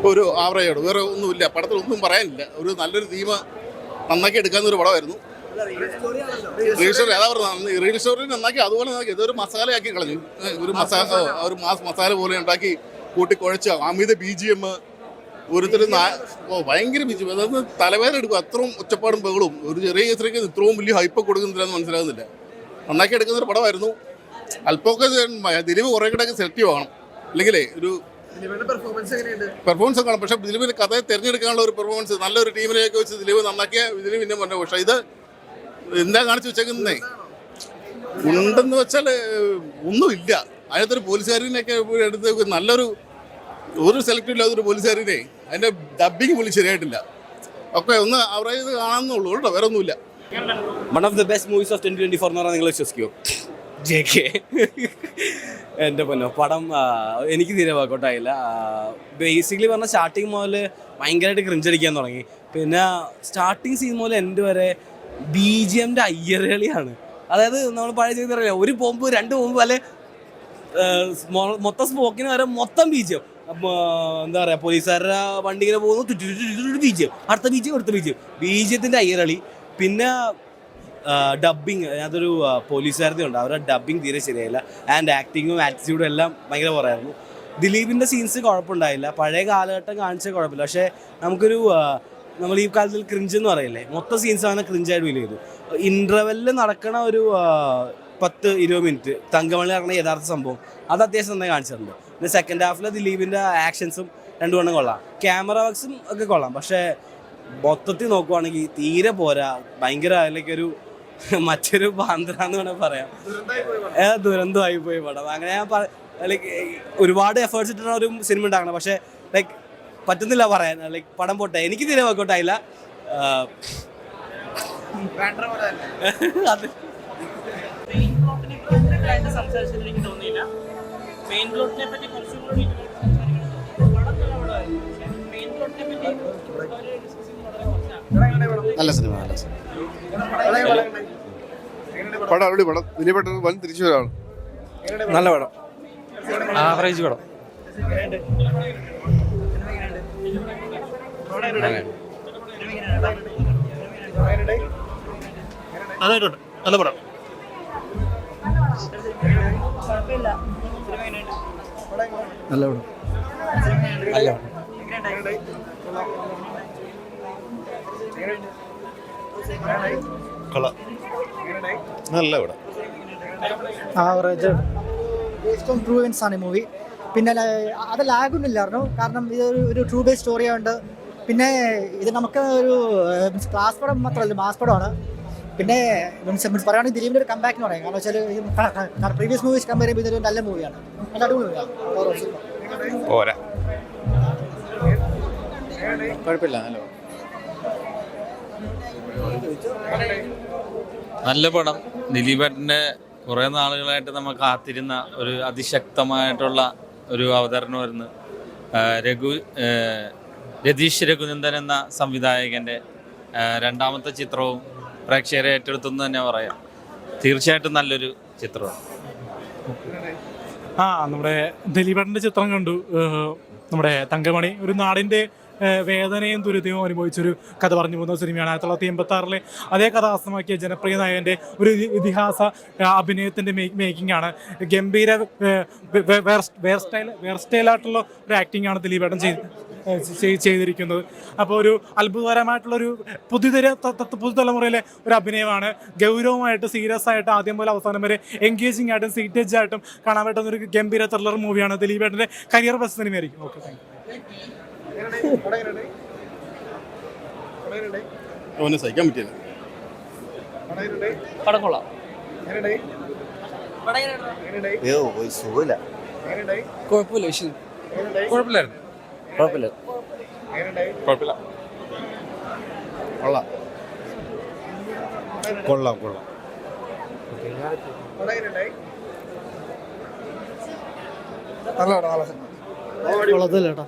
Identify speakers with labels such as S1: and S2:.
S1: ഒരു ആവറേജോട് വേറെ ഒന്നുമില്ല, പടത്തിലൊന്നും പറയാനില്ല. ഒരു നല്ലൊരു തീം നന്നാക്കി എടുക്കാവുന്നൊരു പടമായിരുന്നു. റീൽ സ്റ്റോറി അതാ പറഞ്ഞത്, റീൽ സ്റ്റോറി നന്നാക്കി അതുപോലെ നന്നാക്കി. ഇതൊരു മസാലയാക്കി കളഞ്ഞു. ഒരു മാസ് മസാല പോലെ ഉണ്ടാക്കി കൂട്ടിക്കുഴച്ച് അമിത BGM ഓരോരുത്തരും ഭയങ്കര BGM. അതൊന്ന് തലവേദന എടുക്കും. അത്രയും ഒച്ചപ്പാടും ബഹളും ഒരു ചെറിയ കേസിലേക്ക് ഇത്രയും വലിയ ഹൈപ്പ് കൊടുക്കുന്നില്ലെന്ന് മനസ്സിലാകുന്നില്ല. നന്നാക്കി എടുക്കുന്നൊരു പടമായിരുന്നു. അല്പമൊക്കെ ദിലീപ് കുറേ കൂടെയൊക്കെ സെലക്റ്റീവ് ആകണം, അല്ലെങ്കിലേ ഒരു പെർഫോമൻസ് കാണും. പക്ഷേ ദിലീപിന് കഥയെ തിരഞ്ഞെടുക്കാനുള്ള ഒരു പെർഫോമൻസ് നല്ലൊരു ടീമിലേക്ക് വെച്ച് ദിലീപ് നന്നാക്കിയ ദിലീപ് പിന്നെ പറഞ്ഞു. പക്ഷേ ഇത് എന്താ കാണിച്ചു വെച്ചേക്കുന്നേ ഉണ്ടെന്ന് വെച്ചാൽ ഒന്നുമില്ല. അതിനകത്തൊരു പോലീസുകാരനെയൊക്കെ എടുത്ത് നല്ലൊരു ഒരു സെലക്ട് ഇല്ലാത്തൊരു പോലീസുകാരനെ അതിൻ്റെ ഡബ്ബിങ് പോലും ശരിയായിട്ടില്ല. ഒക്കെ ഒന്ന് അവരെ ഇത് കാണാമെന്നുള്ളൂ കേട്ടോ, വേറെ ഒന്നുമില്ല.
S2: One of the best movies of 2024 എന്ന് പറഞ്ഞാൽ നിങ്ങൾ വിശ്വസിക്കുമോ? JK എൻ്റെ പൊന്നോ പടം എനിക്ക് തീരെ വർക്കൗട്ടായില്ല. ബേസിക്കലി പറഞ്ഞാൽ സ്റ്റാർട്ടിങ് മുതൽ ഭയങ്കരമായിട്ട് ക്രിഞ്ചടിക്കാൻ തുടങ്ങി. പിന്നെ സ്റ്റാർട്ടിങ് സീൻ മുതൽ എൻ്റെ വരെ BGMൻ്റെ അയ്യറുകളിയാണ്. അതായത് നമ്മൾ പഴയ ചെയ്തറിയില്ല, ഒരു ബോംബ് 2 ബോംബ് അല്ലെ മൊത്തം സ്മോക്കിന് വരെ മൊത്തം BGM. എന്താ പറയുക, പോലീസുകാരുടെ വണ്ടി ഇങ്ങനെ പോകുന്നു, BGM അടുത്ത BGMത്തിൻ്റെ അയ്യറളി. പിന്നെ ഡബ്ബിങ്, അതൊരു പോലീസുകാരുടെ ഉണ്ട്, അവരുടെ ഡബ്ബിങ് തീരെ ശരിയായില്ല. ആൻഡ് ആക്ടിങ്ങും ആറ്റിറ്റ്യൂഡും എല്ലാം ഭയങ്കര കുറവായിരുന്നു. ദിലീപിൻ്റെ സീൻസ് കുഴപ്പമുണ്ടായില്ല, പഴയ കാലഘട്ടം കാണിച്ച കുഴപ്പമില്ല. പക്ഷേ നമുക്കൊരു നമ്മൾ ഈ കാലത്തിൽ ക്രിഞ്ച് എന്ന് പറയില്ലേ, മൊത്തം സീൻസ് അങ്ങനെ ക്രിഞ്ചായിട്ട് ഫീൽ ചെയ്തു. ഇൻ്റർവെല്ലിൽ നടക്കണ ഒരു 10-20 മിനിറ്റ് തങ്കമണി നടക്കുന്ന യഥാർത്ഥ സംഭവം അത് അത്യാവശ്യം നന്നായി കാണിച്ചിട്ടുണ്ട്. പിന്നെ സെക്കൻഡ് ഹാഫിൽ ദിലീപിൻ്റെ ആക്ഷൻസും 2 എണ്ണം കൊള്ളാം, ക്യാമറ വർക്ക്സും ഒക്കെ കൊള്ളാം. പക്ഷേ മൊത്തത്തിൽ നോക്കുവാണെങ്കിൽ തീരെ പോരാ. ഭയങ്കര അതിലേക്ക് ഒരു മറ്റൊരു ബാന്ദ്രാന്ന് വേണമെങ്കിൽ പറയാം. ദുരന്തമായി പോയി പടം. അങ്ങനെ ഞാൻ ലൈക്ക് ഒരുപാട് എഫേർട്സ് ഇട്ടാണ് ഒരു സിനിമ ഉണ്ടാക്കണം. പക്ഷേ ലൈക്ക് പറ്റുന്നില്ല പറയാൻ. ലൈക്ക് പടം പോട്ടെ, എനിക്ക് തീരെ വർക്കൗട്ടായില്ല. അത്
S1: നല്ല സിനിമ, നല്ല സിനിമ. പടം അവിടെ പടം ദിലീപേട്ടൻ വൻ തിരിച്ചു വരാണ്.
S2: നല്ല പടം, ആവറേജ് പടം.
S1: നന്നായിട്ടുണ്ട്, നല്ല പടം.
S2: നല്ല പടം, നല്ല പടം.
S1: നല്ല പടം,
S3: average. Based on true events ആണ് ഈ മൂവി. പിന്നെ അത് ലാഗൊന്നുമില്ലായിരുന്നു, കാരണം ഇതൊരു ട്രൂ ബേസ്ഡ് സ്റ്റോറി ആയതുകൊണ്ട്. പിന്നെ ഇത് നമുക്ക് ഒരു ക്ലാസ് പടം മാത്രമല്ല, മാസ് പടമാണ്. പിന്നെ പറയുകയാണെങ്കിൽ ദിലീപിൻ്റെ ഒരു കംബാക്ക് എന്ന് പറയാം. കാരണം വെച്ചാൽ പ്രീവിയസ് മൂവീസ് കമ്പയർ ചെയ്യുമ്പോൾ ഇതൊരു നല്ല മൂവിയാണ്, നല്ല അടിപൊളി മൂവിയാണ്.
S1: പോരാ,
S2: കുഴപ്പമില്ല, നല്ല
S4: നല്ല പടം. ദിലീപേട്ടൻ്റെ കുറേ നാളുകളായിട്ട് നമ്മൾ കാത്തിരുന്ന ഒരു അതിശക്തമായിട്ടുള്ള ഒരു അവതരണമായിരുന്നു. രതീഷ് രഘുനന്ദൻ എന്ന സംവിധായകൻ്റെ 2ാമത്തെ ചിത്രവും പ്രേക്ഷകരെ ഏറ്റെടുത്തെന്ന് തന്നെ പറയാം. തീർച്ചയായിട്ടും നല്ലൊരു ചിത്രമാണ്.
S5: നമ്മുടെ ദിലീപേട്ടൻ്റെ ചിത്രം കണ്ടു. നമ്മുടെ തങ്കമണി ഒരു നാടിൻ്റെ വേദനയും ദുരിതവും അനുഭവിച്ചൊരു കഥ പറഞ്ഞു പോകുന്ന സിനിമയാണ്. 1986 അതേ കഥ ആസ്പദമാക്കിയ ജനപ്രിയ നായകൻ്റെ ഒരു ഇതിഹാസ അഭിനയത്തിൻ്റെ മേക്കിംഗ് ആണ്. ഗംഭീര വേർസ്റ്റൈലായിട്ടുള്ള ഒരു ആക്ടിംഗ് ആണ് ദിലീപേട്ടൻ ചെയ്തിരിക്കുന്നത്. അപ്പോൾ ഒരു അത്ഭുതകരമായിട്ടുള്ളൊരു പുതുതലമുറയിലെ ഒരു അഭിനയമാണ്. ഗൗരവമായിട്ട് സീരിയസ് ആയിട്ട് ആദ്യം മുതൽ അവസാനം വരെ എൻഗേജിങ് ആയിട്ടും സീറ്റേജ് ആയിട്ടും കാണാൻ പറ്റുന്ന ഒരു ഗംഭീര ത്രില്ലർ മൂവിയാണ്. ദിലീപേട്ടൻ്റെ കരിയർ ബെസ്റ്റ് സിനിമയായിരിക്കും. Okay, thank
S1: you. സഹിക്കാൻ പറ്റില്ല.
S2: പടം കൊള്ളാം.
S1: സുഖമില്ല,
S2: കുഴപ്പമില്ല, കുഴപ്പമില്ലായിരുന്നു, കുഴപ്പമില്ല,
S1: കുഴപ്പമില്ല, കൊള്ളാം, കൊള്ളാം, കൊള്ളാം.
S3: കൊള്ളത്തില്ല കേട്ടോ.